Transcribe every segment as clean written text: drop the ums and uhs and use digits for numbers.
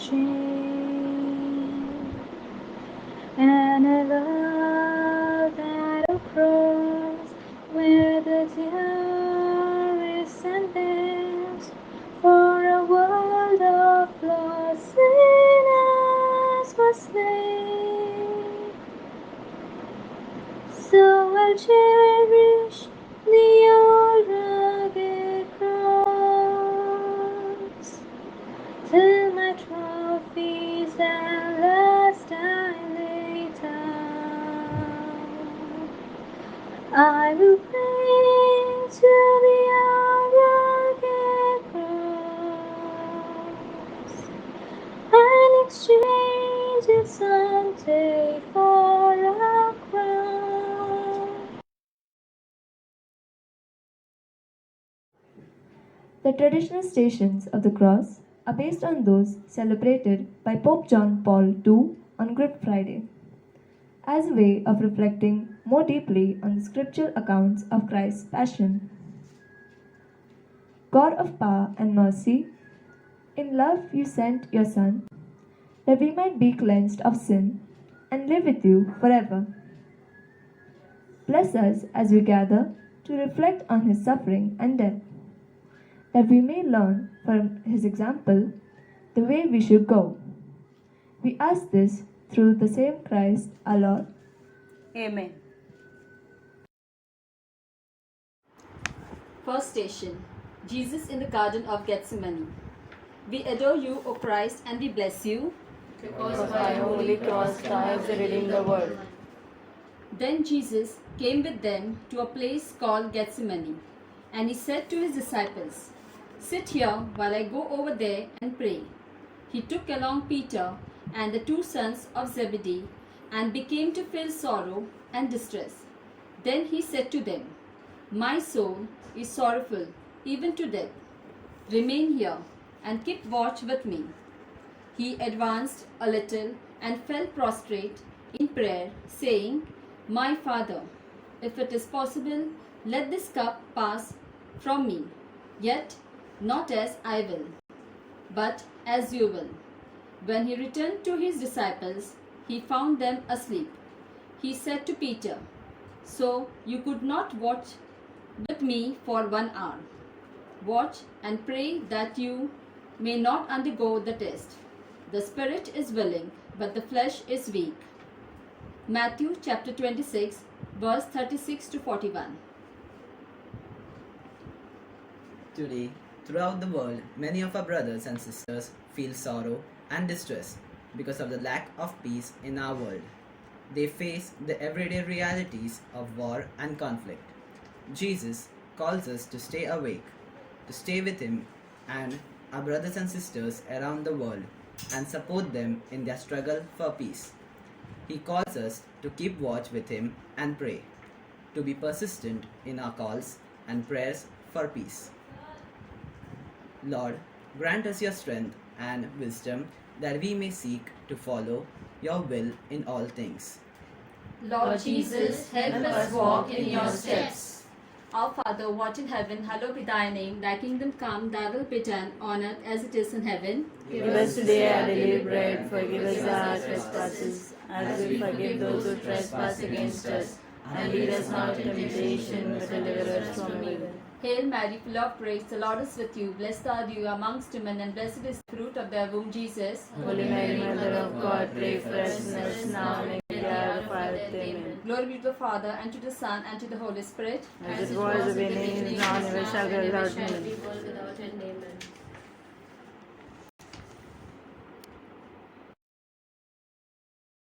shame. And I love that cross where the terrorists and bears for a world of lost sinners was slain. So I'll cherish the old rugged cross till my trophies at last I lay down. I will cling to the old rugged cross and exchange it someday for a crown. The traditional stations of the cross are based on those celebrated by Pope John Paul II on Good Friday, as a way of reflecting more deeply on the scriptural accounts of Christ's passion. God of power and mercy, in love you sent your Son, that we might be cleansed of sin and live with you forever. Bless us as we gather to reflect on his suffering and death, that we may learn from his example the way we should go. We ask this through the same Christ our Lord. Amen. First station, Jesus in the Garden of Gethsemane. We adore you, O Christ, and we bless you. Because of thy holy cross thou hast redeemed the world. Then Jesus came with them to a place called Gethsemane, and he said to his disciples, "Sit here while I go over there and pray." He took along Peter and the two sons of Zebedee and began to feel sorrow and distress. Then he said to them, "My soul is sorrowful, even to death. Remain here and keep watch with me." He advanced a little and fell prostrate in prayer, saying, "My Father, if it is possible, let this cup pass from me. Yet not as I will, but as you will." When he returned to his disciples, he found them asleep. He said to Peter, "So you could not watch with me for 1 hour? Watch and pray that you may not undergo the test. The spirit is willing, but the flesh is weak." Matthew chapter 26, verse 36 to 41. Today, throughout the world, many of our brothers and sisters feel sorrow and distress because of the lack of peace in our world. They face the everyday realities of war and conflict. Jesus calls us to stay awake, to stay with Him and our brothers and sisters around the world and support them in their struggle for peace. He calls us to keep watch with Him and pray, to be persistent in our calls and prayers for peace. Lord, grant us your strength and wisdom that we may seek to follow your will in all things. Lord Jesus, help us walk in your steps. Our Father, who art in heaven, hallowed be thy name. Thy kingdom come, thy will be done, on earth as it is in heaven. Give us today our daily bread, forgive us our trespasses, as we forgive those who trespass against us. And lead us not into temptation, but deliver us from evil. Hail Mary, full of grace, the Lord is with you. Blessed are you amongst women, and blessed is the fruit of thy womb, Jesus. Holy Mary, Mother of God, pray for us sinners now and at the hour of our death. Amen. Glory be to the Father, and to the Son, and to the Holy Spirit. As it was in the beginning, now and ever shall be, without end.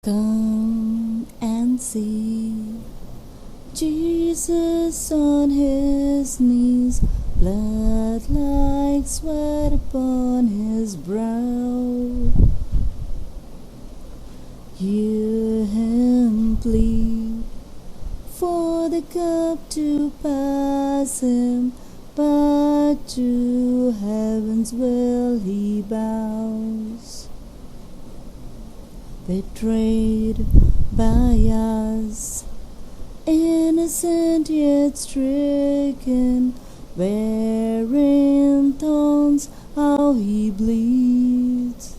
Come and see Jesus on his knees, blood like sweat upon his brow. Hear him plead for the cup to pass him, but to heaven's will he bows. Betrayed by us, innocent yet stricken, wearing thorns, how he bleeds.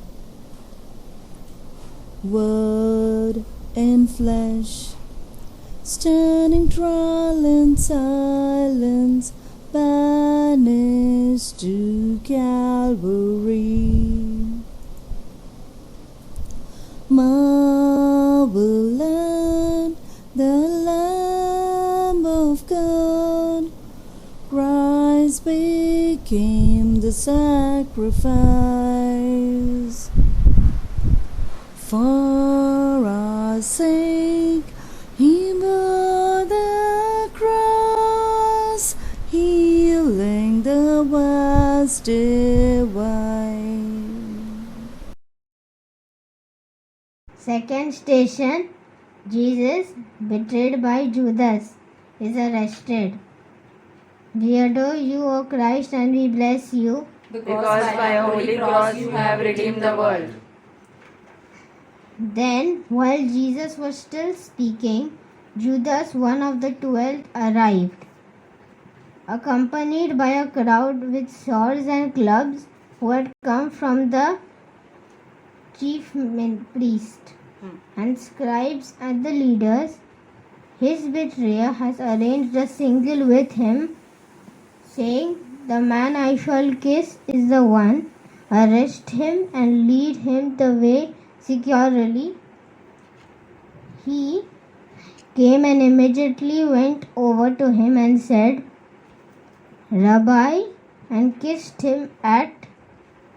Word in flesh, standing trial in silence, banished to Calvary. Marvel the Lamb of God, Christ became the sacrifice for our sake. He bore the cross, healing the vast divine. Second station, Jesus, betrayed by Judas, is arrested. We adore you, O Christ, and we bless you. Because by a holy cross you have redeemed the world. Then, while Jesus was still speaking, Judas, one of the 12, arrived, accompanied by a crowd with swords and clubs who had come from the chief priests and scribes and the leaders. His betrayer has arranged a single with him, saying, "The man I shall kiss is the one. Arrest him and lead him the way securely." He came and immediately went over to him and said, "Rabbi," and kissed him. At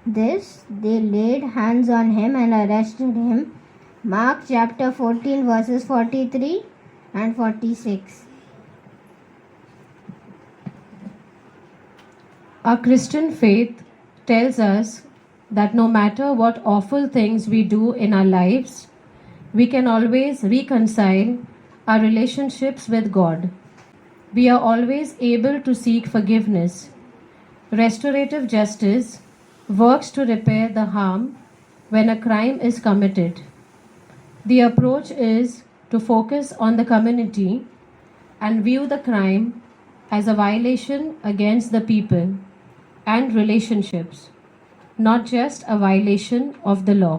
this, they laid hands on him and arrested him. Mark chapter 14 verses 43 and 46. Our Christian faith tells us that no matter what awful things we do in our lives, we can always reconcile our relationships with God. We are always able to seek forgiveness. Restorative justice works to repair the harm when a crime is committed. The approach is to focus on the community and view the crime as a violation against the people and relationships, not just a violation of the law.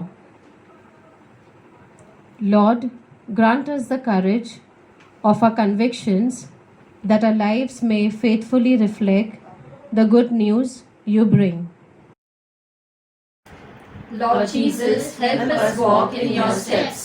Lord, grant us the courage of our convictions that our lives may faithfully reflect the good news you bring. Lord Jesus, help us walk in your steps.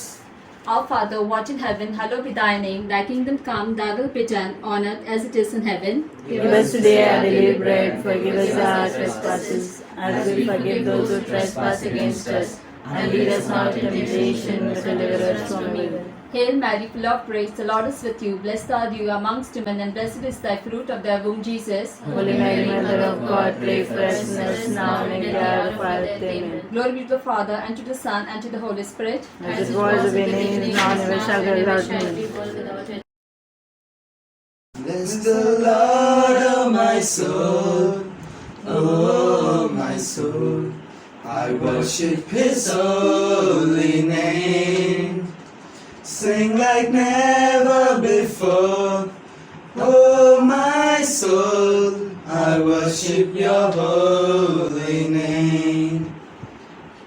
Our Father, who art in heaven, hallowed be thy name. Thy kingdom come, thy will be done, on earth as it is in heaven. Give us today our daily bread, forgive us our trespasses, as we forgive those who trespass against us. And lead us not into temptation, but deliver us from evil. Hail Mary, full of grace, the Lord is with you. Blessed are you amongst women, and blessed is thy fruit of thy womb, Jesus. Holy Mary, Mother of God, pray for us sinners now and in the hour of our death. Amen. Glory be to the Father, and to the Son, and to the Holy Spirit. As it was in the beginning, now and ever shall be, without end. Bless the Lord, oh my soul, oh my soul. I worship His holy name. Sing like never before, oh my soul. I worship Your holy name.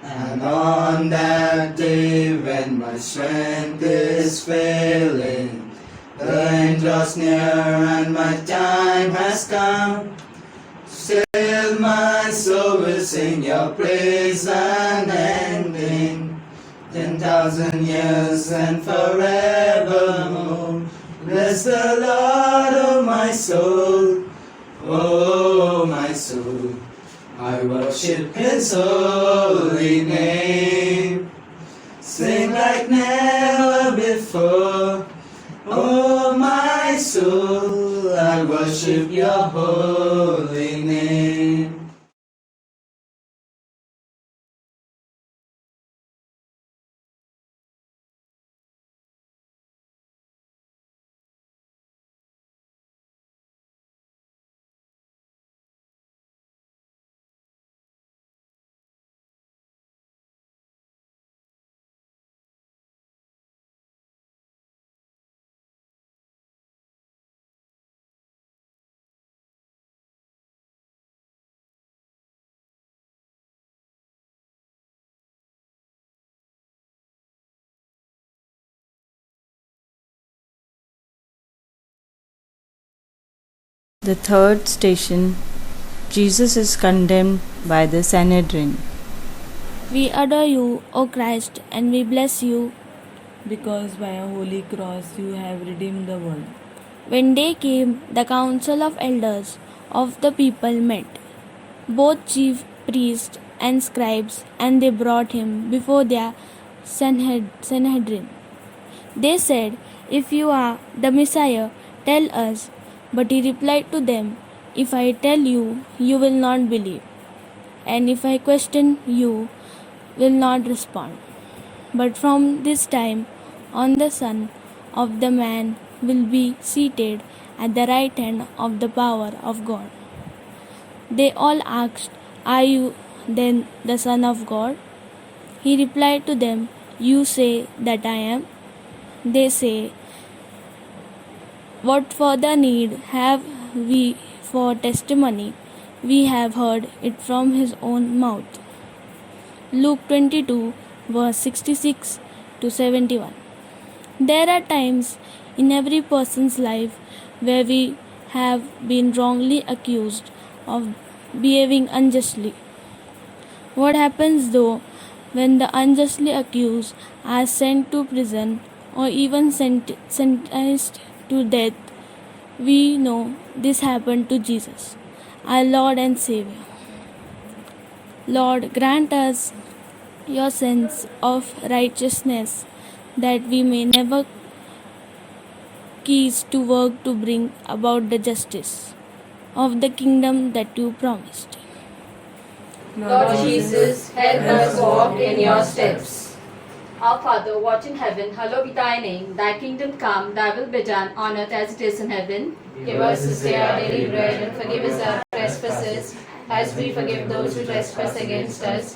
And on that day when my strength is failing, the end draws near and my time has come. Still my soul will sing Your praise unending. 10,000 years and forevermore. Bless the Lord, oh my soul, oh my soul. I worship His holy name. Sing like never before, oh my soul. I worship Your holy name. The third station, Jesus is condemned by the Sanhedrin. We adore you, O Christ, and we bless you. Because by a holy cross you have redeemed the world. When day came, the council of elders of the people met, both chief priests and scribes, and they brought him before their Sanhedrin. They said, "If you are the Messiah, tell us." But he replied to them, "If I tell you, you will not believe, and if I question, you will not respond. But from this time on, the Son of the Man will be seated at the right hand of the power of God." They all asked, "Are you then the Son of God?" He replied to them, "You say that I am." They say, "What further need have we for testimony? We have heard it from his own mouth." Luke 22, verse 66 to 71. There are times in every person's life where we have been wrongly accused of behaving unjustly. What happens though when the unjustly accused are sent to prison or even sentenced to death? We know this happened to Jesus, our Lord and Savior. Lord, grant us your sense of righteousness, that we may never cease to work to bring about the justice of the kingdom that you promised. Lord Jesus, help us walk in your steps. Our Father, who art in heaven, hallowed be thy name. Thy kingdom come, thy will be done, on earth as it is in heaven. Give us this day our daily bread, and forgive us our trespasses, as we forgive those who trespass against us.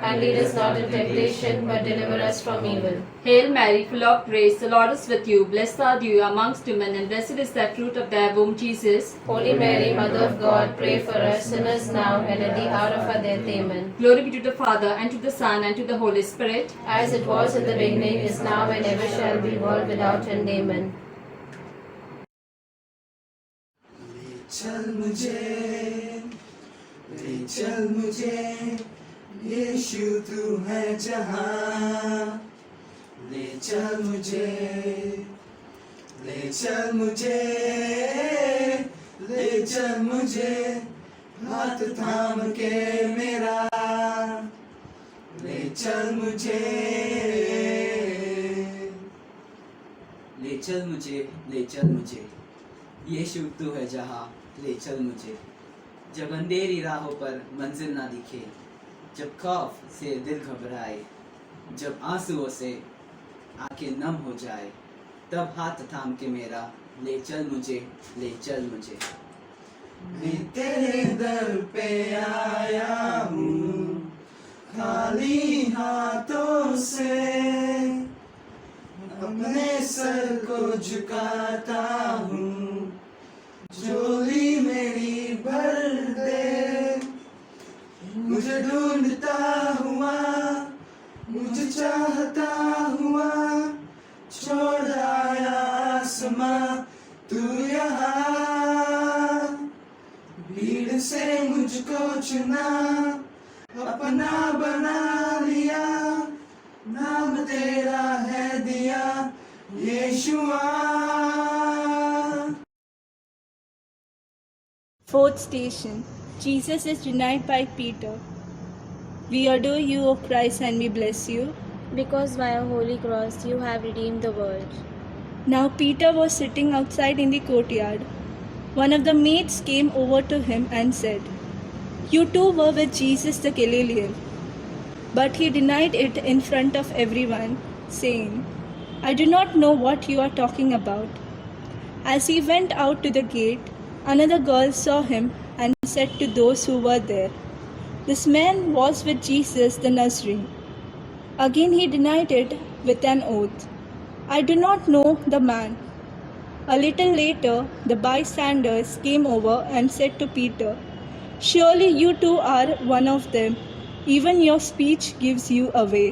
And lead us not in temptation, but deliver us from evil. Hail Mary, full of grace, the Lord is with you. Blessed are you amongst women, and blessed is the fruit of thy womb, Jesus. Holy Mary, Mother of God, pray for us sinners now and at the hour of our death. Amen. Glory be to the Father, and to the Son, and to the Holy Spirit. As it was in the beginning, is now, and ever shall be, world without end. Amen. चल मुझे यीशु तू है जहां ले चल मुझे हाथ थाम के मेरा ले चल मुझे यीशु तू है जहां ले चल मुझे। जब अंधेरी राहों पर मंजिल ना दिखे, जब खौफ से दिल घबराए, जब आंसुओं से आंखें नम हो जाए, तब हाथ थाम के मेरा ले चल मुझे। मैं तेरे दर पे आया हूँ खाली हाथों से, अपने सर को झुकाता हूँ, झोली मेरी भर दे। मुझे ढूंढता हुआ, मुझे चाहता हुआ, छोड़ आया आसमां तू यहाँ। भीड़ से मुझको चुना, अपना बना लिया, नाम तेरा है दिया यीशुआ। Fourth station, Jesus is denied by Peter. We adore you, O Christ, and we bless you. Because by a holy cross you have redeemed the world. Now Peter was sitting outside in the courtyard. One of the maids came over to him and said, "You too were with Jesus the Galilean." But he denied it in front of everyone, saying, "I do not know what you are talking about." As he went out to the gate, another girl saw him and said to those who were there, "This man was with Jesus the Nazarene." Again he denied it with an oath, "I do not know the man." A little later, the bystanders came over and said to Peter, "Surely you too are one of them. Even your speech gives you away."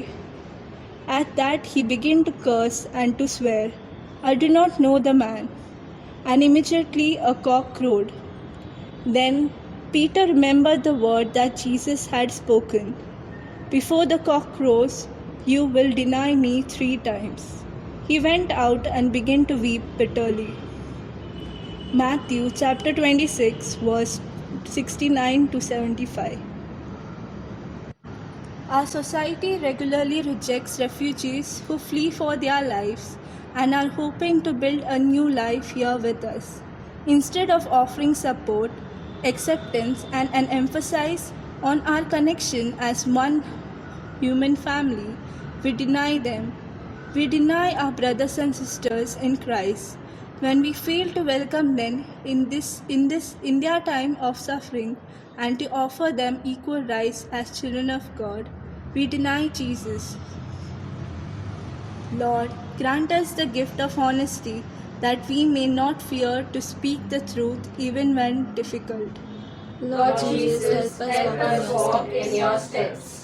At that he began to curse and to swear, "I do not know the man." And immediately a cock crowed. Then Peter remembered the word that Jesus had spoken. Before the cock crows, you will deny me 3 times. He went out and began to weep bitterly. Matthew chapter 26, verse 69 to 75. Our society regularly rejects refugees who flee for their lives and are hoping to build a new life here with us. Instead of offering support, acceptance, and an emphasis on our connection as one human family, we deny them. We deny our brothers and sisters in Christ. When we fail to welcome them in their time of suffering and to offer them equal rights as children of God, we deny Jesus. Lord, grant us the gift of honesty that we may not fear to speak the truth even when difficult. Lord Jesus, help us walk in your steps.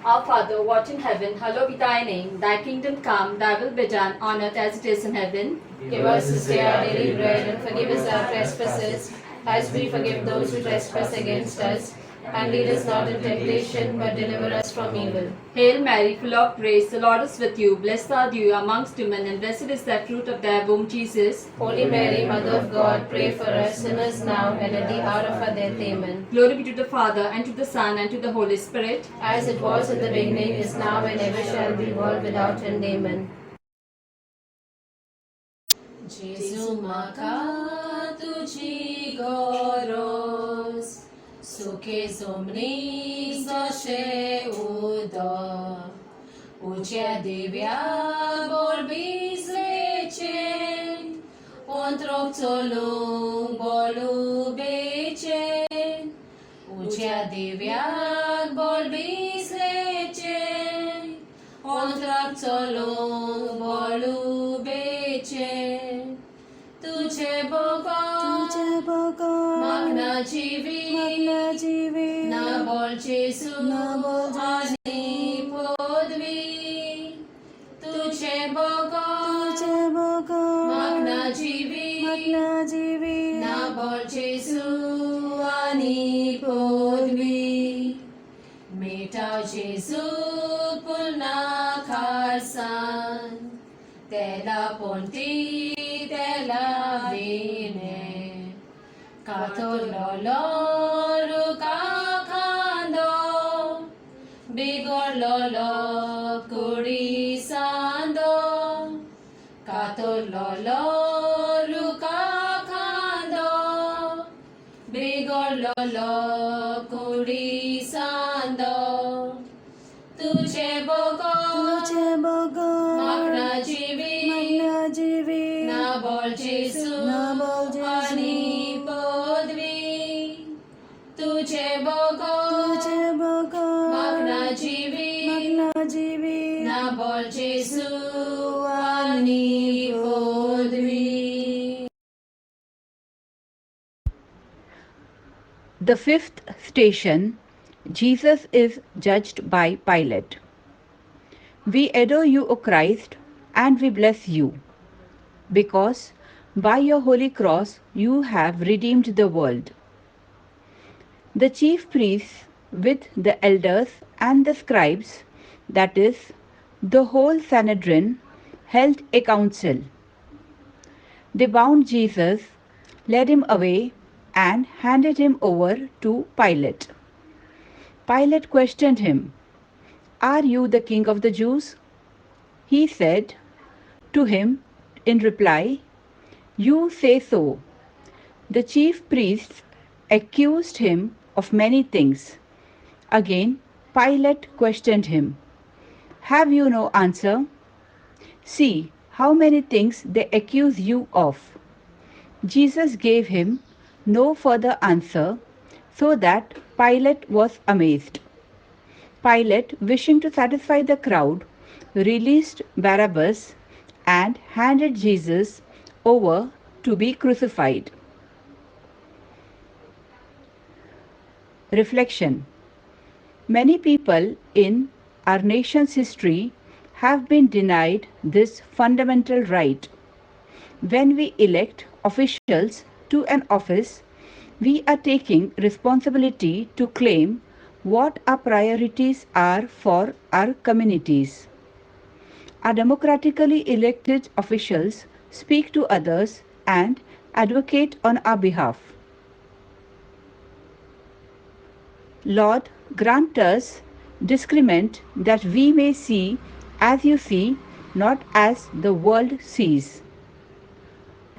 Our Father, who art in heaven, hallowed be thy name. Thy kingdom come, thy will be done on earth as it is in heaven. Give us this day our daily bread, and forgive us our trespasses, as we forgive those who trespass against us. And lead us not into temptation, but deliver us from evil. Hail Mary, full of grace, the Lord is with you. Blessed are you amongst women, and blessed is the fruit of thy womb, Jesus. Holy Mary, Mother of God, pray for us sinners now and at the hour of our death. Amen. Glory be to the Father, and to the Son, and to the Holy Spirit. As it was in the beginning, is now, and ever shall be, world without end. Amen. Jesu maka tuji goros, suke zomni zoshe udo, ucia divia bolbi zlecen, ontrok zolung bolu becen, ucia divia bolbi zlecen, ontrok zolung bolu becen. तुझे बगा magna जीवी ना बोल जेसु आनी पोदवी तुझे बगा magna जीवी ना बोल जेसु आनी पोदवी मेटाव जेसु Pulna खारसान Tela ponti, tela vine, katololo ruka kando, bigololo kuri sando, katololo ruka kando, bigololo kuri sando, तुझे बगा magna जीवी ना बोल जेसु आनी पोदवी तुझे बगा magna जीवी ना बोल जेसु आनी पोदवी. The fifth station, Jesus is judged by Pilate. We adore you, O Christ, and we bless you, because by your holy cross you have redeemed the world. The chief priests with the elders and the scribes, that is, the whole Sanhedrin, held a council. They bound Jesus, led him away, and handed him over to Pilate. Pilate questioned him, "Are you the king of the Jews?" He said to him in reply, "You say so." The chief priests accused him of many things. Again, Pilate questioned him, "Have you no answer? See how many things they accuse you of." Jesus gave him no further answer, so that Pilate was amazed. Pilate, wishing to satisfy the crowd, released Barabbas and handed Jesus over to be crucified. Reflection. Many people in our nation's history have been denied this fundamental right. When we elect officials to an office, we are taking responsibility to claim what our priorities are for our communities. Our democratically elected officials speak to others and advocate on our behalf. Lord, grant us discernment that we may see as you see, not as the world sees.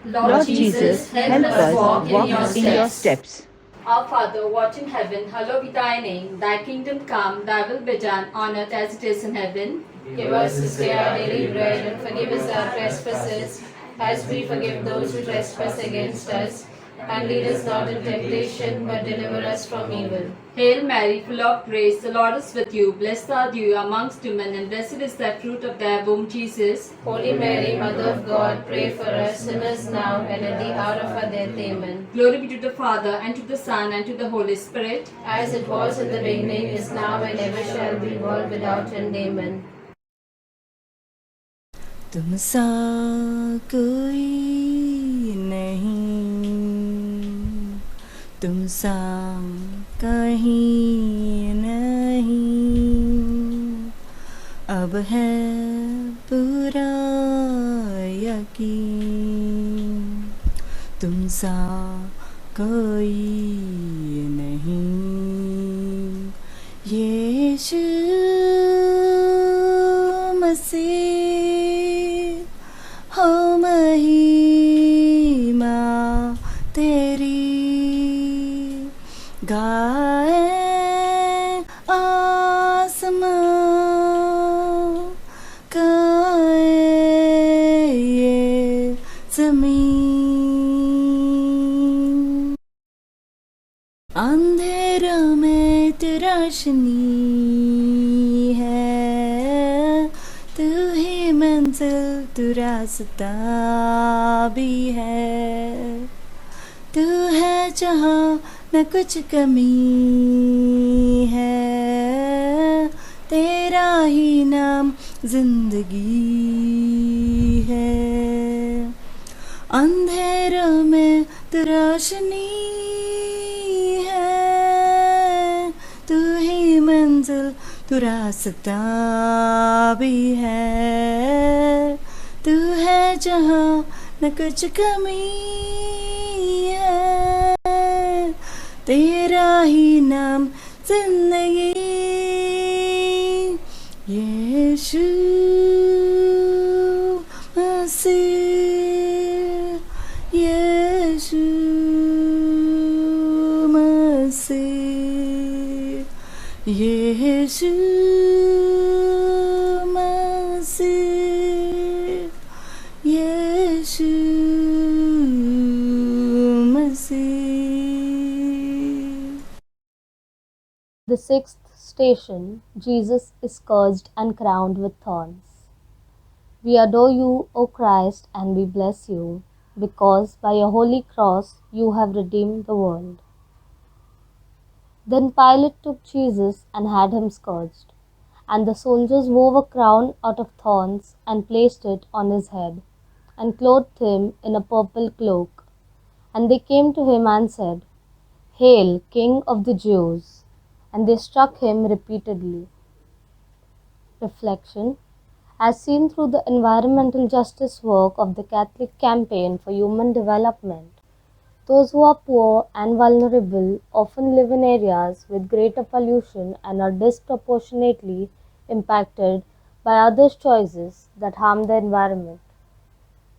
Lord Jesus, help us walk in your steps. Our Father, who art in heaven, hallowed be thy name. Thy kingdom come, thy will be done on earth as it is in heaven. Give us this day our daily bread, and forgive us our trespasses, as we forgive those who trespass against us. And lead us not into temptation, but deliver us from evil. Hail Mary, full of grace, the Lord is with you. Blessed are you amongst women, and blessed is the fruit of thy womb, Jesus. Holy Mary, Mother of God, pray for us sinners now and at the hour of our death. Amen. Glory be to the Father, and to the Son, and to the Holy Spirit. As it was in the beginning, is now, and ever shall be, world without end. Amen. तुमसा कोई नहीं, तुमसा कहीं नहीं, अब है पूरा यकीन, तुमसा कोई नहीं, यीशु मसीह हो महिमा तेरी, गाए आसमां, गाए ये ज़मीन, अंधेरों में तू रोशनी है, तू ही मंजिल, तू रास्ता भी है, तू है जहाँ न कुछ कमी है, तेरा ही नाम जिंदगी है, अंधेरों में तू रोशनी है, तू ही मंजिल, तू रास्ता भी है, तू है जहाँ न कुछ कमी है, तेरा ही नाम जिंदगी, यीशु मसीह, यीशु मसीह, यीशु मसीह, यीशु मसीह. The sixth station, Jesus is scourged and crowned with thorns. We adore you, O Christ, and we bless you, because by your holy cross you have redeemed the world. Then Pilate took Jesus and had him scourged, and the soldiers wove a crown out of thorns and placed it on his head, and clothed him in a purple cloak. And they came to him and said, "Hail, King of the Jews!" And they struck him repeatedly. Reflection: as seen through the environmental justice work of the Catholic Campaign for Human Development, those who are poor and vulnerable often live in areas with greater pollution and are disproportionately impacted by others' choices that harm the environment.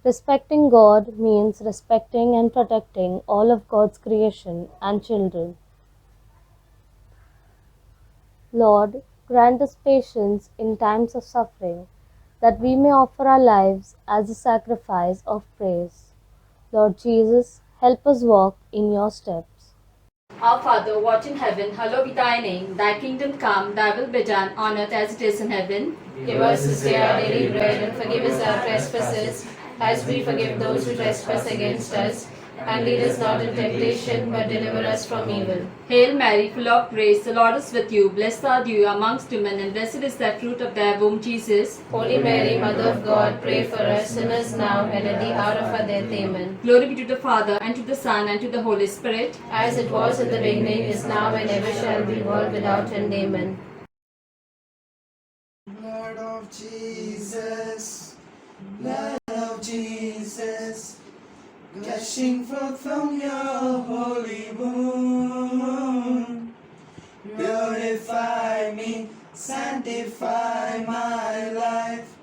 Respecting God means respecting and protecting all of God's creation and children. Lord, grant us patience in times of suffering, that we may offer our lives as a sacrifice of praise. Lord Jesus, help us walk in your steps. Our Father, who art in heaven, hallowed be thy name. Thy kingdom come, thy will be done on earth as it is in heaven. Give us this day our daily bread, and forgive us our trespasses, as we forgive those who trespass against us. and lead us not into temptation, but deliver us from evil. Hail Mary, full of grace, the Lord is with you. Blessed are you amongst women, and blessed is the fruit of thy womb, Jesus. Holy Mary, Mother of God, pray for us sinners now and at the hour of our death. Amen. Glory be to the Father, and to the Son, and to the Holy Spirit. As it was in the beginning, is now, and ever shall be, world without end. Amen. Blood of Jesus, blood of Jesus, gushing forth from your holy womb. Purify me, sanctify my life,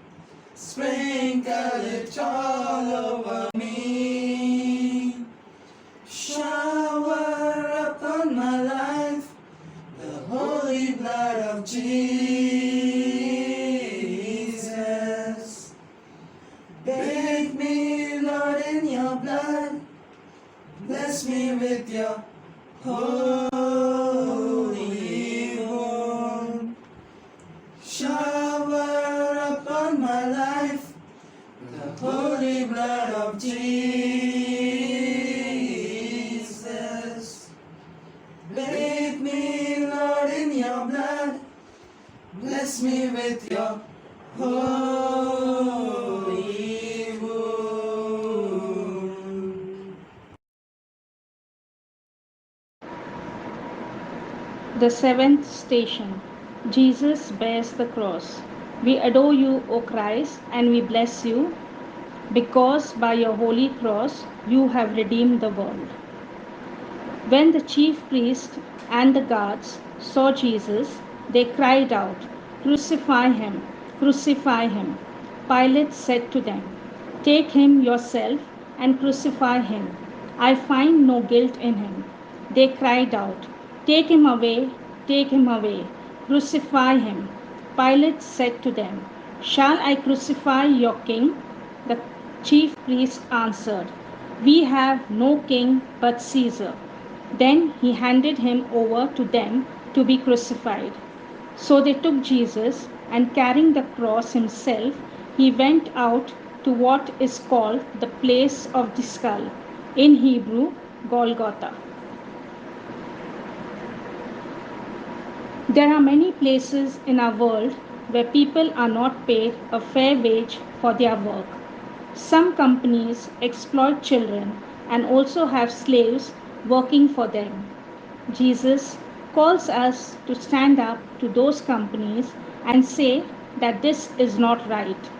sprinkle it all over me. Shower upon my life the holy blood of Jesus. Bathe me, Lord, in your blood. Bless me with your holy wound. Shower upon my life the holy blood of Jesus. Bathe me, Lord, in your blood. Bless me with your holy wound. The seventh station. Jesus bears the cross. We adore you, O Christ, and we bless you, because by your holy cross you have redeemed the world. When the chief priest and the guards saw Jesus, they cried out, "Crucify him! Crucify him!" Pilate said to them, "Take him yourself and crucify him. I find no guilt in him." They cried out, "Take him away! Take him away! Crucify him!" Pilate said to them, "Shall I crucify your king?" The chief priest answered, "We have no king but Caesar." Then he handed him over to them to be crucified. So they took Jesus, and carrying the cross himself, he went out to what is called the place of the skull, in Hebrew, Golgotha. There are many places in our world where people are not paid a fair wage for their work. Some companies exploit children and also have slaves working for them. Jesus calls us to stand up to those companies and say that this is not right.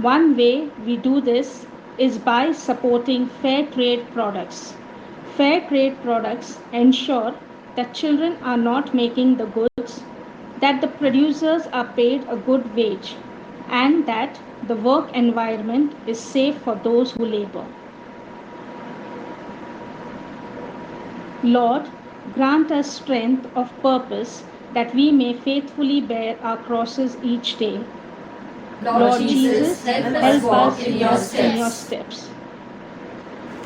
One way we do this is by supporting fair trade products. Fair trade products ensure that children are not making the goods, that the producers are paid a good wage, and that the work environment is safe for those who labor. Lord, grant us strength of purpose that we may faithfully bear our crosses each day. Lord Jesus, help us walk in your steps.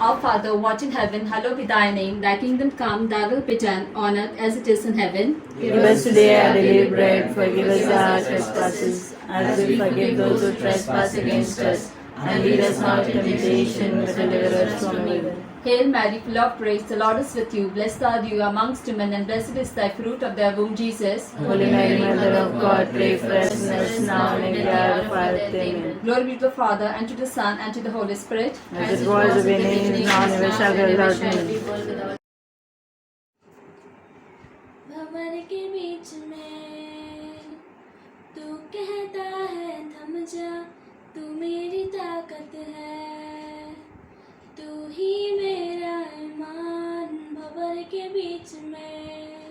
Our Father, who art in heaven, hallowed be thy name. Thy kingdom come, thy will be done, on earth as it is in heaven. Give us today our daily bread. Forgive us our trespasses, as we forgive those who trespass against us. And lead us not into temptation, but deliver us from evil. Hail Mary, full of grace, the Lord is with you. Blessed are you amongst women, and blessed is thy fruit of thy womb, Jesus. Holy Mary, Mother of God, pray for us sinners now and at the hour of our death. Amen. Glory be to the Father, and to the Son, and to the Holy Spirit. As it was in the beginning, now and ever shall be, without end. भंवर के बीच में तू कहता है थम जा, तू मेरी ताकत है, तू ही मेरा ईमान। भंवर के बीच में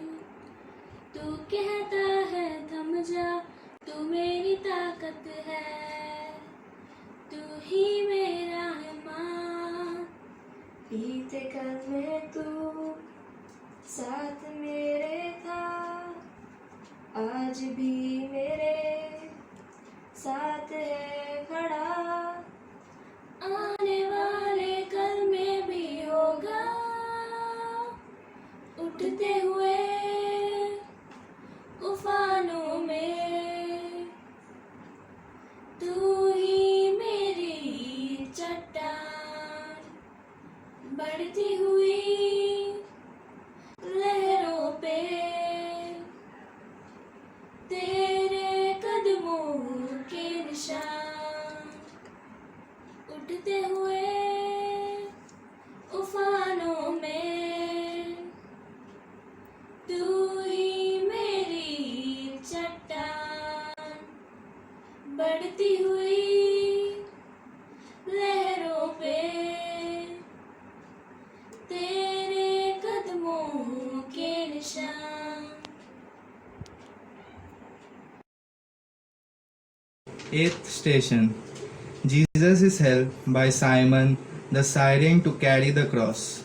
तू कहता है थम जा, तू मेरी ताकत है, तू ही मेरा ईमान। बीते कल में तू साथ मेरे था, आज भी मेरे साथ है खड़ा, आने वाले कल में भी होगा। उठते हुए उफानों में तू ही मेरी चट्टान, बड़े बढ़ती हुई लहरों पे तेरे कदमों के निशान, उठते हुए उफानों में तू ही मेरी चट्टान, बढ़ती हुई लहरों पे तेरे कदमों के निशान। Eighth station. Jesus is helped by Simon the Cyrene to carry the cross.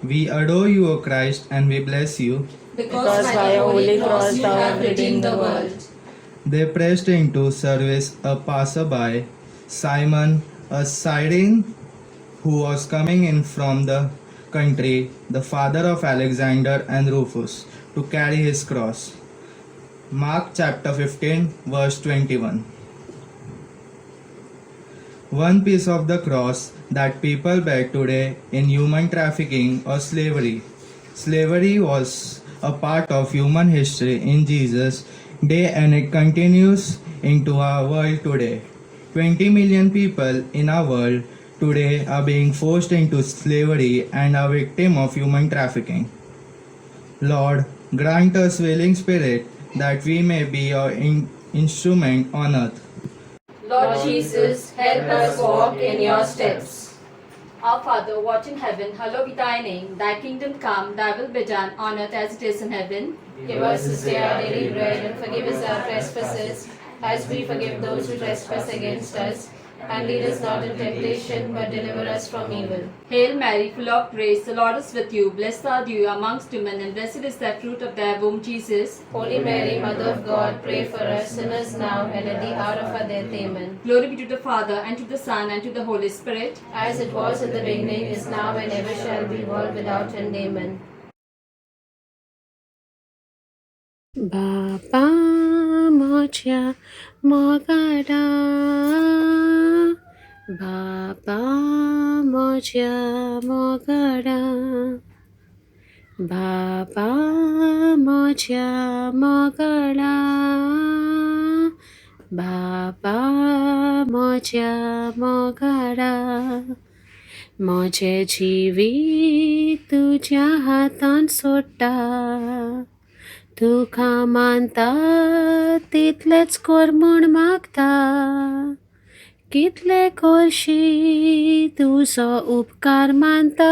We adore you, O Christ, and we bless you. Because by your holy cross thou hast redeemed the world. They pressed into service a passerby, Simon, a Cyrene, who was coming in from the country, the father of Alexander and Rufus, to carry his cross. Mark chapter 15, verse 21. One piece of the cross that people bear today in human trafficking or slavery. Slavery was a part of human history in Jesus' day and it continues into our world today. 20 million people in our world today are being forced into slavery and are victim of human trafficking. Lord, grant us willing spirit that we may be your instrument on earth. Lord Jesus, help us walk in your steps. Our Father, who art in heaven, hallowed be thy name. Thy kingdom come, thy will be done on earth as it is in heaven. Give us this day our daily bread, and forgive us our trespasses, as we forgive those who trespass against us. And lead us not into temptation, but deliver us from evil. Hail Mary, full of grace, the Lord is with you. Blessed are you amongst women, and blessed is the fruit of thy womb, Jesus. Holy Mary, Mother of God, pray for us sinners now and at the hour of our death. Amen. Glory be to the Father, and to the Son, and to the Holy Spirit. As it was in the beginning, is now, and ever shall be, world without end. Amen. Baba mocha mogada, Baba mocha mogada, Baba mocha mogada, Baba mocha mogada. माझे जीवी तुझ्या हातान सोडटा, तुका मानता तितलेच कर म्हूण मागता, कितले करशी तुजो उपकार मानता,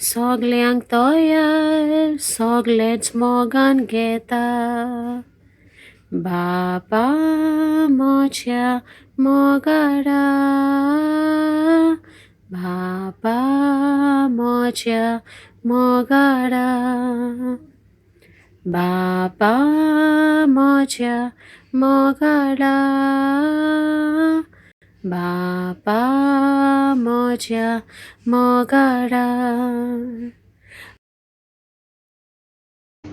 सगल्यांक तोयार सगलेंच मोगान घेता. बापा म्हज्या मोगाडा, बापा म्हज्या मोगाडा, बापा म्हज्या मोगाडा, बापा म्हज्या मोगाडा.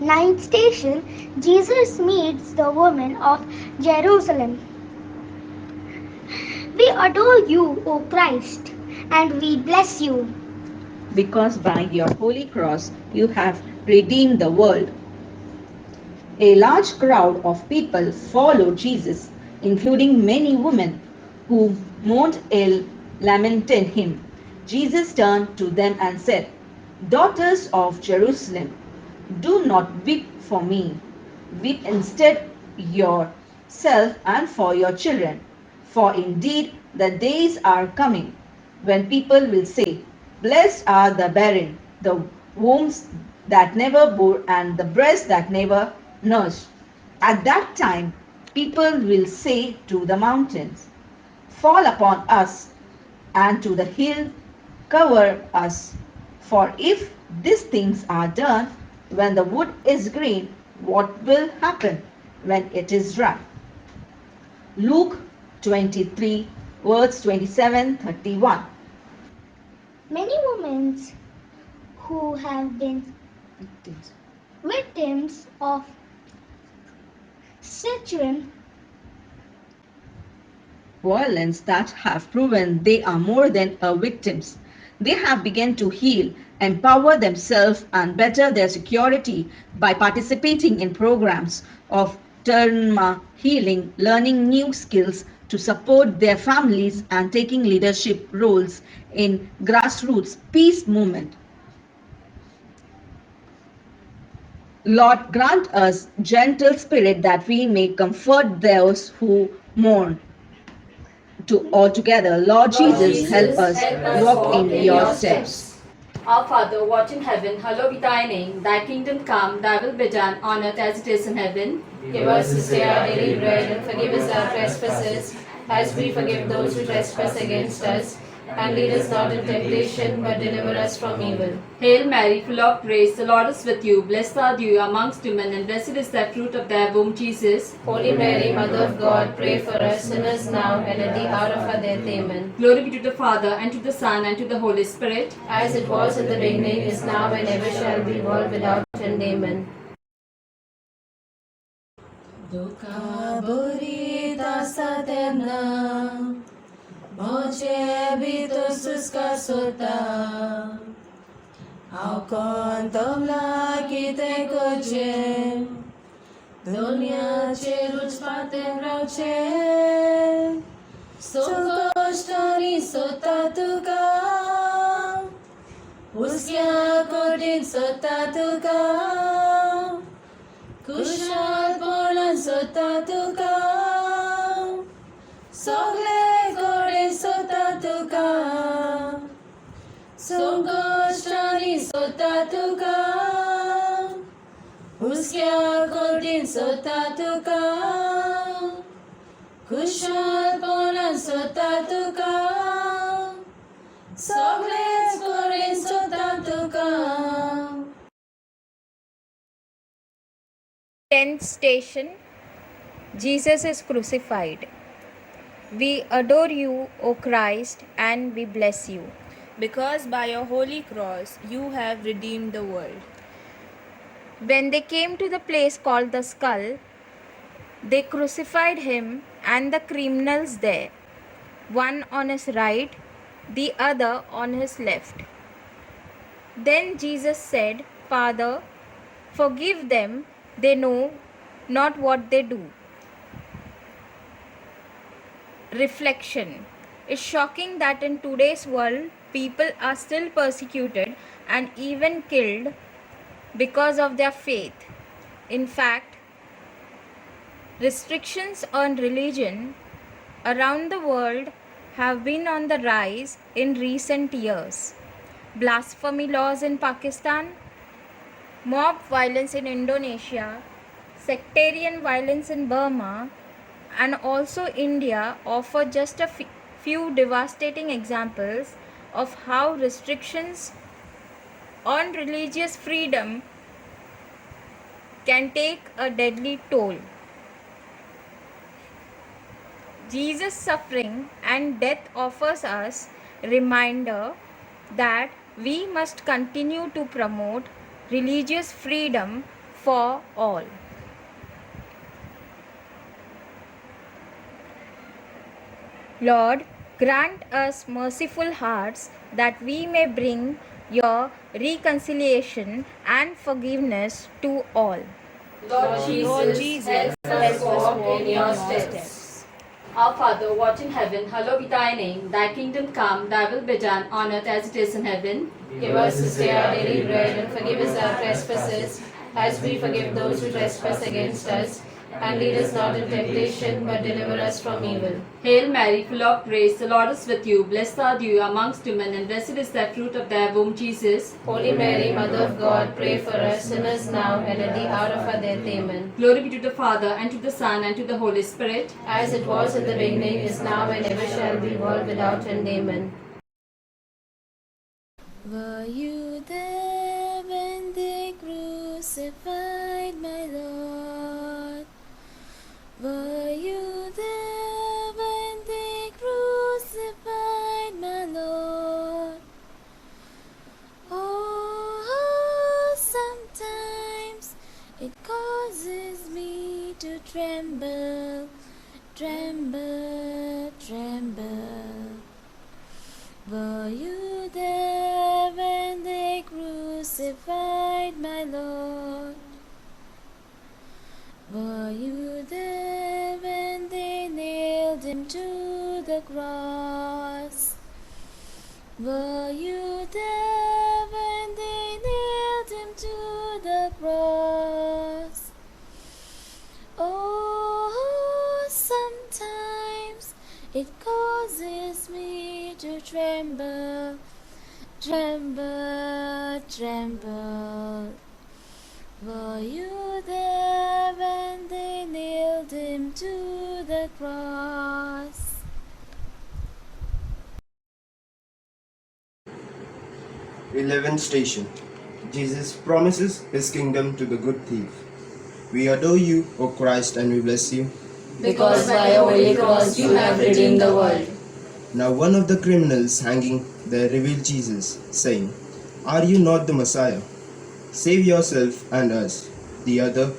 Ninth station, Jesus meets the woman of Jerusalem. We adore you, O Christ, and we bless you. Because by your holy cross you have redeemed the world. A large crowd of people followed Jesus, including many women who mourned and lamented him. Jesus turned to them and said, "Daughters of Jerusalem, do not weep for me. Weep instead yourself and for your children. For indeed the days are coming when people will say, 'Blessed are the barren, the wombs that never bore, and the breasts that never nursed.' At that time people will say to the mountains, 'Fall upon us,' and to the hill, 'Cover us.' For if these things are done when the wood is green, what will happen when it is dry?" Luke 23, verse 27-31. Many women who have been victims of sexual Violence that have proven they are more than victims. They have begun to heal, empower themselves, and better their security by participating in programs of trauma healing, learning new skills to support their families, and taking leadership roles in grassroots peace movement. Lord, grant us gentle spirit that we may comfort those who mourn. To all together, Lord Jesus, help us walk in your steps. Our Father, what in heaven, hallowed be thy name. Thy kingdom come, thy will be done on earth as it is in heaven. Give us this day our daily bread, and forgive us our trespasses, as we forgive those who trespass against us. And lead us not in temptation, but deliver us from evil. Hail Mary, full of grace, the Lord is with you. Blessed are you amongst women, and blessed is the fruit of thy womb, Jesus. Holy Mary, Mother of God, pray for us sinners now and at the hour of our death. Amen. Glory be to the Father, and to the Son, and to the Holy Spirit. As it was in the beginning, is now, and ever shall be, world without end. Amen. Duka burita saterna, moche bito suska sota, au contomla kite koche, dunia che ruch patem rauche, sokoshtani sota tuka, uskia kodin sota tuka, kushal polan sota tuka, sogle kodin sota tuka, sokoshtani sota tuka, uskia kodin sota tuka, kushal polan sota tuka, sogle kodin sota tuka. 10th station. Jesus is crucified. We adore you, O Christ, and we bless you, because by your holy cross you have redeemed the world. When they came to the place called the Skull, they crucified him and the criminals there, one on his right, the other on his left. Then Jesus said, Father, forgive them, they know not what they do. Reflection. It's shocking that in today's world, people are still persecuted and even killed because of their faith. In fact, restrictions on religion around the world have been on the rise in recent years. Blasphemy laws in Pakistan, mob violence in Indonesia, sectarian violence in Burma, and also India offer just a few devastating examples of how restrictions on religious freedom can take a deadly toll. Jesus' suffering and death offers us a reminder that we must continue to promote religious freedom for all. Lord, grant us merciful hearts that we may bring your reconciliation and forgiveness to all. Lord Jesus, help us walk in your steps. Our Father, what in heaven, hallowed be thy name. Thy kingdom come, thy will be done on earth as it is in heaven. Give us this day our daily bread, and forgive us our trespasses, as we forgive those who trespass against us. And lead us not in temptation, but deliver us from evil. Hail Mary, full of grace, the Lord is with you. Blessed are you amongst women, and blessed is the fruit of thy womb, Jesus. Holy Mary, Mother of God, pray for us sinners now and at the hour of our death. Amen. Glory be to the Father, and to the Son, and to the Holy Spirit. As it was in the beginning, is now, and ever shall be, world without end. Amen. Were you there when they crucified my Lord? Were you there when they crucified my Lord? Oh, sometimes it causes me to tremble, tremble, tremble. Were you there the cross? Were you there when they nailed him to the cross? Oh, sometimes it causes me to tremble, tremble, tremble. Were you there when they nailed him to the cross? 11th station. Jesus promises his kingdom to the good thief. We adore you, O Christ, and we bless you. Because by your holy cross you have redeemed the world. Now one of the criminals hanging there revealed Jesus, saying, Are you not the Messiah? Save yourself and us. The other,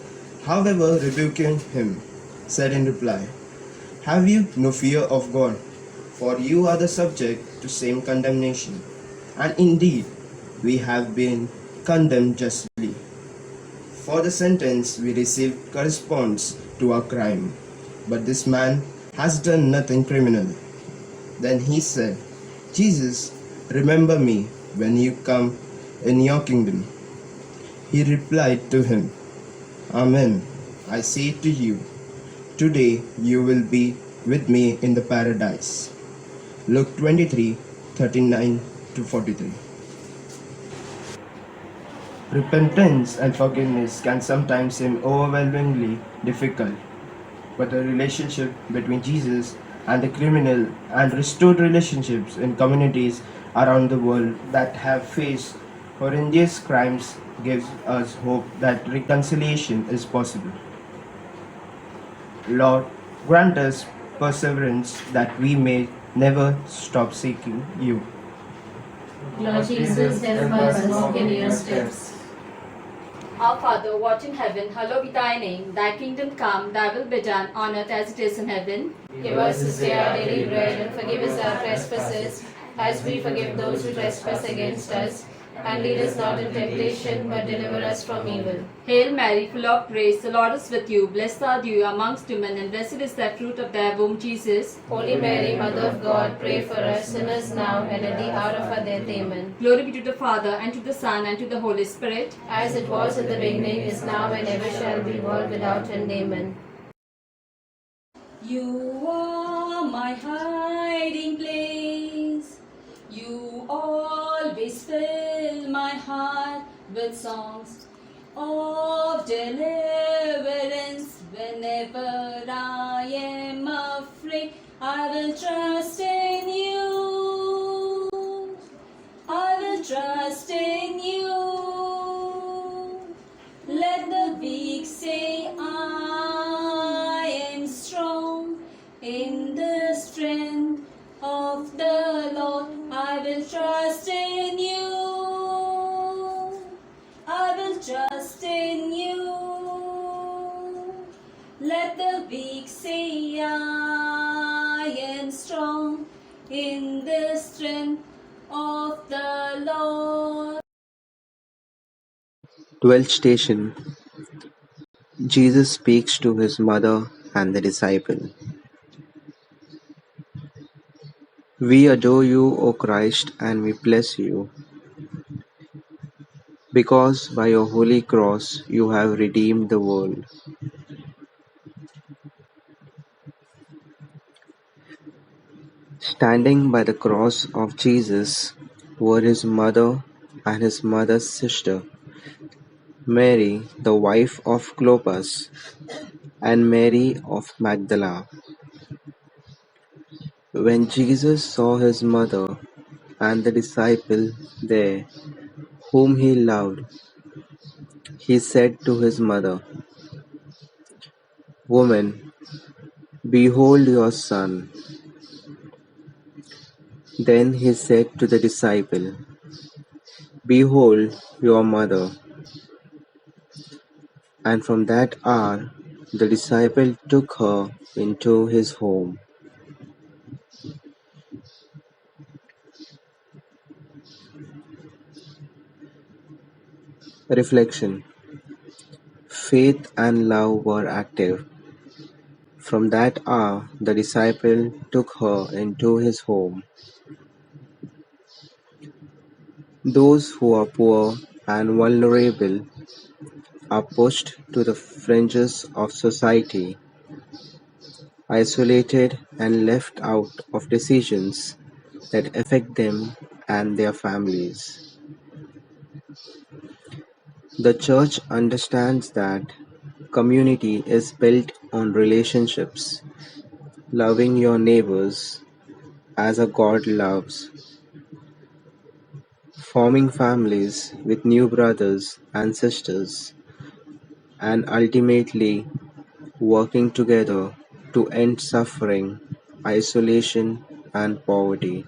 however, rebuking him, said in reply, Have you no fear of God? For you are the subject to same condemnation. And indeed, we have been condemned justly. For the sentence we received corresponds to our crime. But this man has done nothing criminal. Then he said, Jesus, remember me when you come in your kingdom. He replied to him, Amen, I say to you, today you will be with me in the paradise. Luke 23:39-43. Repentance and forgiveness can sometimes seem overwhelmingly difficult, but the relationship between Jesus and the criminal and restored relationships in communities around the world that have faced horrendous crimes gives us hope that reconciliation is possible. Lord, grant us perseverance that we may never stop seeking you. Lord Jesus, help us walk in your steps. Our Father, who art in heaven, hallowed be thy name. Thy kingdom come, thy will be done, on earth as it is in heaven. Give us this day our daily bread, and forgive us our trespasses, as we forgive those who trespass against us. And lead us not in temptation, but deliver us from evil. Hail Mary, full of grace, the Lord is with you. Blessed are you amongst women, and blessed is the fruit of thy womb, Jesus. Holy Mary, Mother of God, pray for us sinners now and at the hour of our death. Amen. Glory be to the Father, and to the Son, and to the Holy Spirit. As it was in the beginning, is now, and ever shall be, world without end. Amen. You are my hiding place. You always fill my heart with songs of deliverance. Whenever I am afraid, I will trust in you. I will trust in you. Let the weak say, I am strong in the strength of the Lord. I will trust in you. I will trust in you. Let the weak say, I am strong in the strength of the Lord. 12th station. Jesus speaks to his mother and the disciple. We adore you, O Christ, and we bless you, because by your holy cross you have redeemed the world. Standing by the cross of Jesus were his mother and his mother's sister, Mary, the wife of Clopas, and Mary of Magdala. When Jesus saw his mother and the disciple there, whom he loved, he said to his mother, Woman, behold your son. Then he said to the disciple, Behold your mother. And from that hour the disciple took her into his home. Reflection. Faith and love were active. From that hour the disciple took her into his home. Those who are poor and vulnerable are pushed to the fringes of society, isolated and left out of decisions that affect them and their families. The Church understands that community is built on relationships, loving your neighbors as a God loves, forming families with new brothers and sisters, and ultimately working together to end suffering, isolation, and poverty.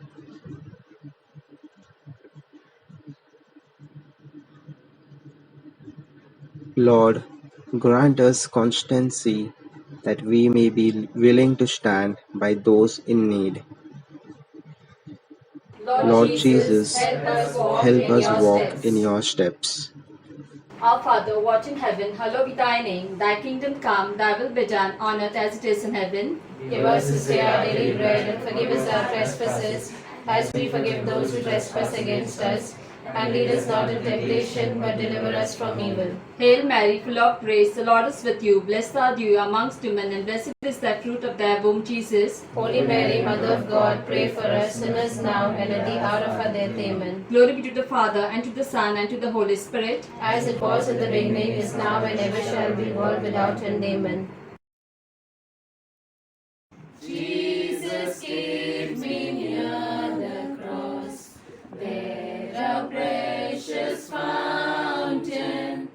Lord, grant us constancy that we may be willing to stand by those in need. Lord Lord Jesus, Jesus, help us walk help in us your walk in steps. your steps. Our Father, watch in heaven, hallowed be thy name. Thy kingdom come, thy will be done, on earth as it is in heaven. Give us this day our daily bread, and forgive us our trespasses, as we forgive those who trespass against us. And lead us not into temptation, but deliver us from evil. Hail Mary, full of grace, the Lord is with you. Blessed are you amongst women, and blessed is the fruit of thy womb, Jesus. Holy Mary, Mother of God, pray for us sinners now and at the hour of our death. Amen. Glory be to the Father, and to the Son, and to the Holy Spirit. As it was in the beginning, is now, and ever shall be, world without end. Amen. Jesus, keep me near the cross, there a precious fountain,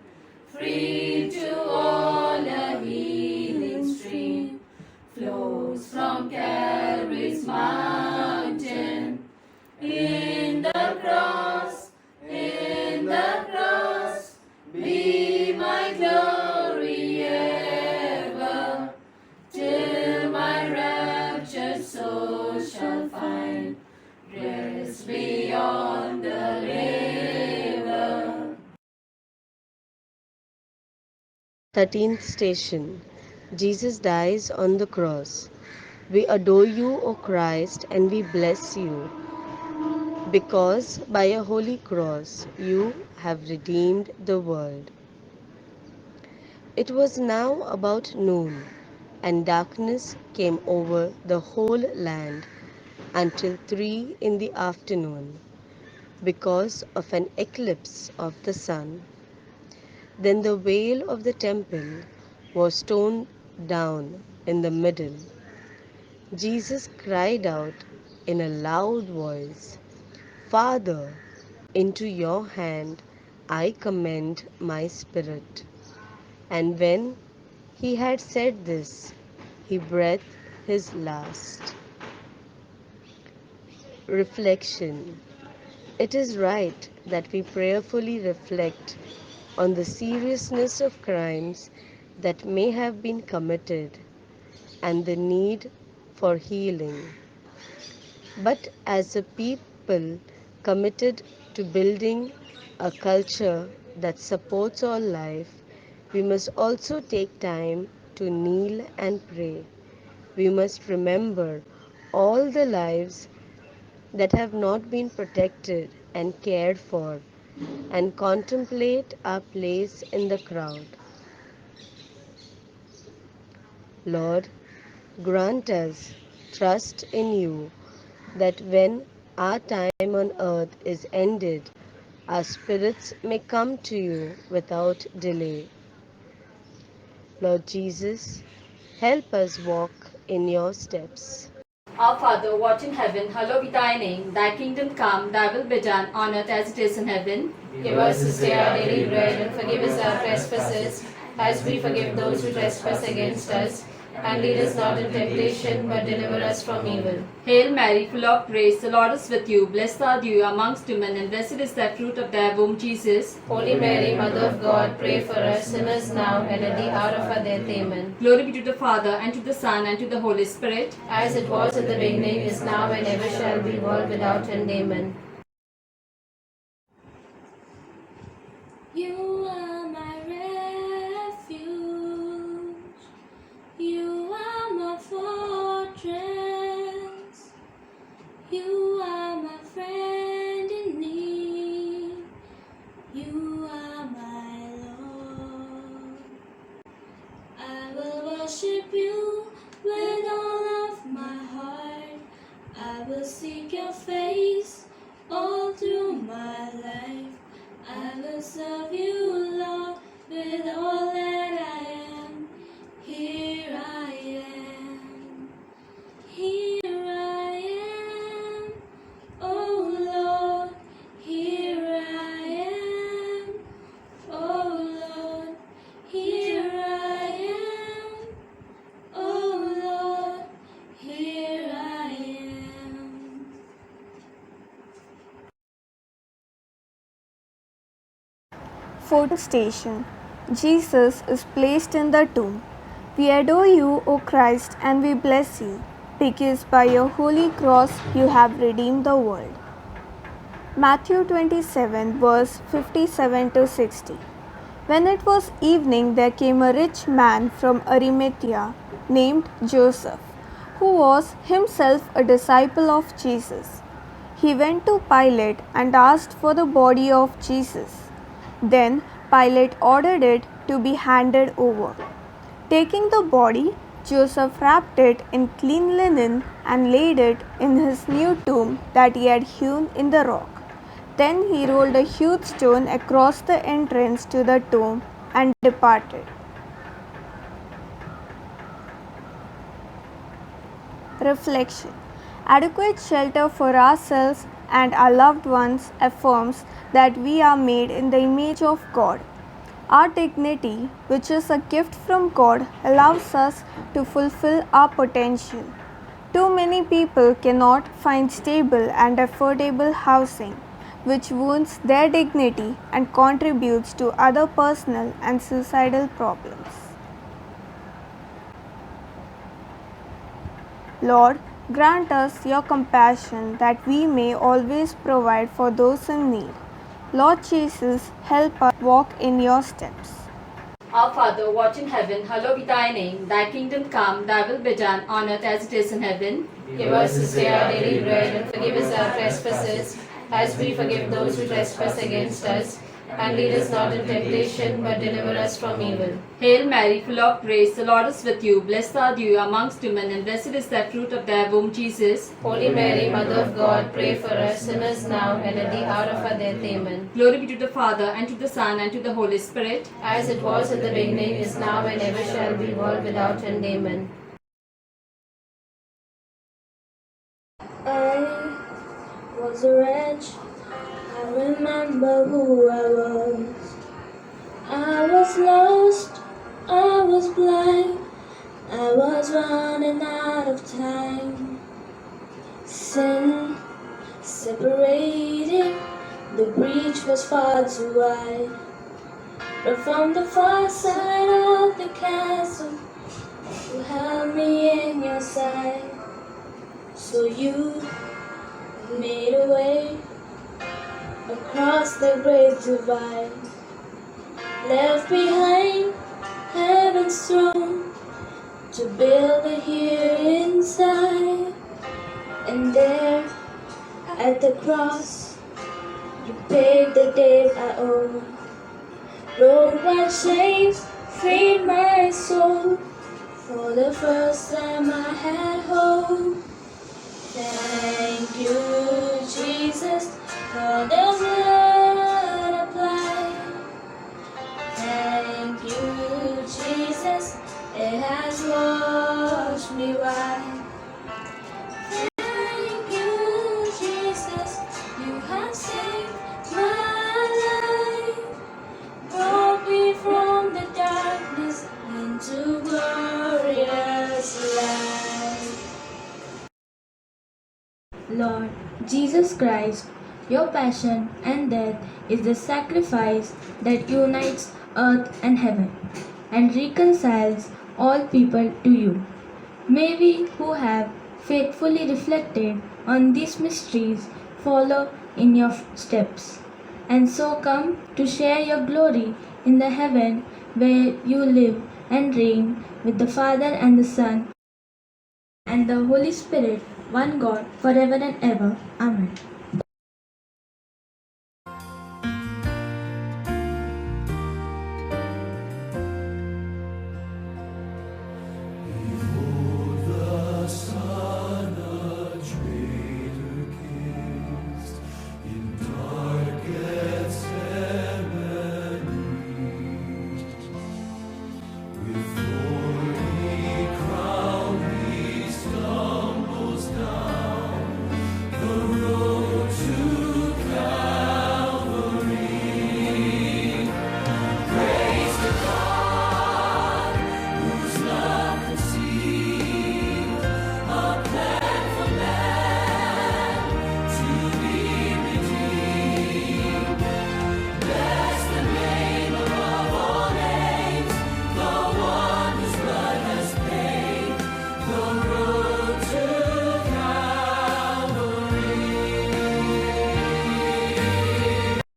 free to all a healing stream, flows from Calvary's mountain. In the cross, be my glory ever, till my raptured soul shall find rest beyond the river. 13th station. Jesus dies on the cross. We adore you, O Christ, and we bless you, because by your holy cross you have redeemed the world. It was now about noon, and darkness came over the whole land until 3 in the afternoon, because of an eclipse of the sun. Then the veil of the temple was torn down in the middle. Jesus cried out in a loud voice, "Father, into your hand I commend my spirit." And when he had said this, he breathed his last. Reflection. It is right that we prayerfully reflect on the seriousness of crimes that may have been committed and the need for healing. But as a people committed to building a culture that supports all life, we must also take time to kneel and pray. We must remember all the lives that have not been protected and cared for, and contemplate our place in the crowd. Lord, grant us trust in you, that when our time on earth is ended, our spirits may come to you without delay. Lord Jesus, help us walk in your steps. Our Father, watch in heaven, hallowed be thy name. Thy kingdom come, thy will be done, on earth as it is in heaven. Give us this day our daily bread, and forgive us our trespasses, as we forgive those who trespass against us. And lead us not into temptation, but deliver us from evil. Hail Mary, full of grace, the Lord is with you. Blessed are you amongst women, and blessed is the fruit of thy womb, Jesus. Holy Mary, Mother of God, pray for us sinners now and at the hour of our death. Amen. Glory be to the Father, and to the Son, and to the Holy Spirit. As it was in the beginning, is now, and ever shall be, world without end. Amen. You are my refuge. You are seek your face all through my life. I will serve you, Lord, with all that I am. Here I am. Here I am. Oh Lord, here I am. Oh Lord, here I am. Oh Lord, here I am. Photo station. Jesus is placed in the tomb. We adore you, O Christ, and we bless you, because by your holy cross you have redeemed the world. Matthew 27, verse 57 to 60. When it was evening, there came a rich man from Arimathea named Joseph, who was himself a disciple of Jesus. He went to Pilate and asked for the body of Jesus. Then Pilate ordered it to be handed over. Taking the body, Joseph wrapped it in clean linen and laid it in his new tomb that he had hewn in the rock. Then he rolled a huge stone across the entrance to the tomb and departed. Reflection. Adequate shelter for ourselves and our loved ones affirms that we are made in the image of God. Our dignity, which is a gift from God, allows us to fulfill our potential. Too many people cannot find stable and affordable housing, which wounds their dignity and contributes to other personal and suicidal problems. Lord, grant us your compassion that we may always provide for those in need. Lord Jesus, help us walk in your steps. Our Father, who art in heaven, hallowed be thy name. Thy kingdom come, thy will be done on earth as it is in heaven. Give us this day our daily bread, and forgive us our trespasses, as we forgive those who trespass against us. And lead us not into temptation, but deliver us from evil. Hail Mary, full of grace, the Lord is with you. Blessed are you amongst women, and blessed is the fruit of thy womb, Jesus. Holy Mary, Mother of God, pray for us sinners now and at the hour of our death. Amen. Glory be to the Father, and to the Son, and to the Holy Spirit. As it was in the beginning, is now, and ever shall be, world without end. Amen. I was a wretch. I remember who I was. I was lost, I was blind, I was running out of time. Sin separated, the breach was far too wide. But from the far side of the chasm, you held me in your sight. So you made a way across the great divide, left behind heaven's throne to build it here inside. And there at the cross you paid the debt I owe, broke my chains, freed my soul. For the first time I had hope. Thank you, Jesus, for the blood applied. Thank you, Jesus, it has washed me white. Thank you, Jesus, you have saved my life. Brought me from the darkness into glorious light. Lord Jesus Christ, your passion and death is the sacrifice that unites earth and heaven and reconciles all people to you. May we who have faithfully reflected on these mysteries follow in your steps, and so come to share your glory in the heaven where you live and reign with the Father and the Son and the Holy Spirit, one God, forever and ever. Amen.